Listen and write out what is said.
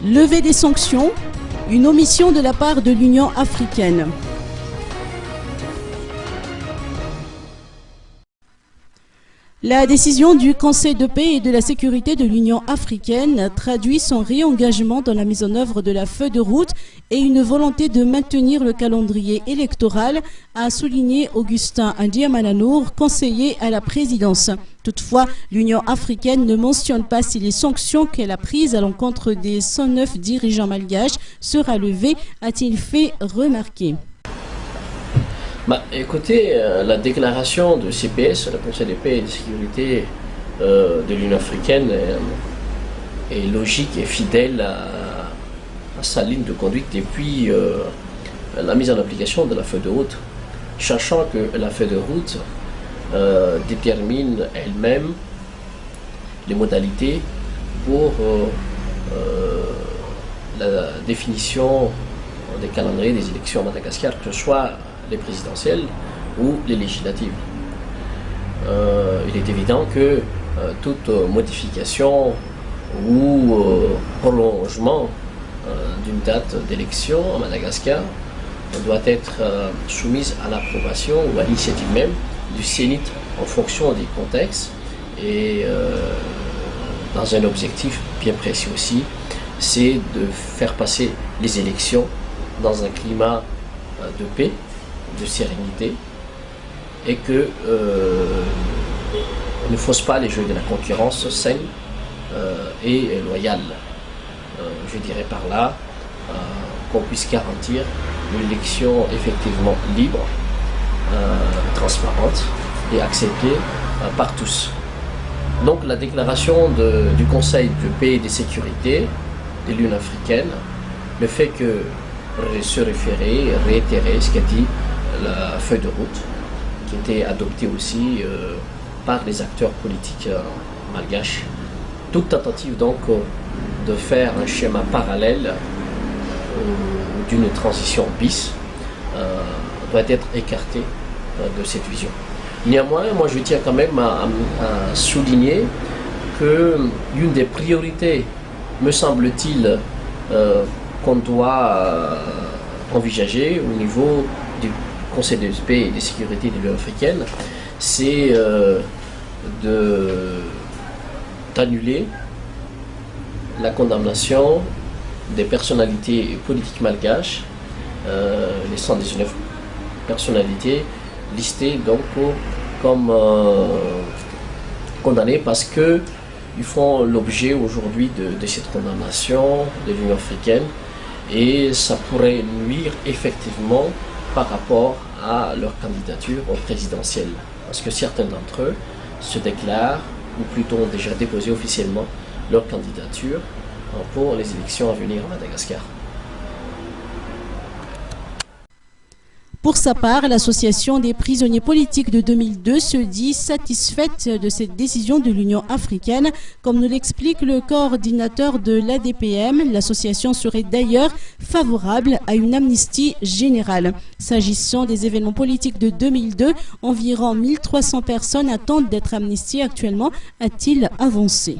Lever des sanctions, une omission de la part de l'Union africaine. La décision du Conseil de paix et de la sécurité de l'Union africaine traduit son réengagement dans la mise en œuvre de la feuille de route et une volonté de maintenir le calendrier électoral, a souligné Augustin Ndiamananour, conseiller à la présidence. Toutefois, l'Union africaine ne mentionne pas si les sanctions qu'elle a prises à l'encontre des 109 dirigeants malgaches sera levées, a-t-il fait remarquer. Écoutez, la déclaration de CPS, le Conseil de paix et de sécurité de l'Union africaine, est logique et fidèle à sa ligne de conduite depuis la mise en application de la feuille de route, sachant que la feuille de route détermine elle-même les modalités pour la définition des calendriers des élections à Madagascar, que ce soit les présidentielles ou les législatives. Il est évident que toute modification ou prolongement d'une date d'élection à Madagascar doit être soumise à l'approbation ou à l'initiative même du Sénat en fonction des contextes et dans un objectif bien précis aussi, c'est de faire passer les élections dans un climat de paix, de sérénité, et que on ne fausse pas les jeux de la concurrence saine et loyale. Je dirais par là qu'on puisse garantir une élection effectivement libre, transparente et acceptée par tous. Donc la déclaration du Conseil de paix et de sécurité de l'Union africaine ne fait que se référer, réitérer ce qu'a dit la feuille de route, qui était adoptée aussi par les acteurs politiques malgaches. Toute tentative donc de faire un schéma parallèle d'une transition bis doit être écartée de cette vision. Néanmoins, moi je tiens quand même à souligner que l'une des priorités, me semble-t-il, qu'on doit envisager au niveau du Conseil de paix et de sécurité de l'Union africaine, c'est d'annuler la condamnation des personnalités politiques malgaches, les 119 personnalités listées donc comme condamnées parce que ils font l'objet aujourd'hui de cette condamnation de l'Union africaine et ça pourrait nuire effectivement par rapport à leur candidature au présidentiel. Parce que certains d'entre eux se déclarent, ou plutôt ont déjà déposé officiellement leur candidature pour les élections à venir à Madagascar. Pour sa part, l'association des prisonniers politiques de 2002 se dit satisfaite de cette décision de l'Union africaine. Comme nous l'explique le coordinateur de l'ADPM, l'association serait d'ailleurs favorable à une amnistie générale. S'agissant des événements politiques de 2002, environ 1300 personnes attendent d'être amnistiées actuellement, a-t-il avancé.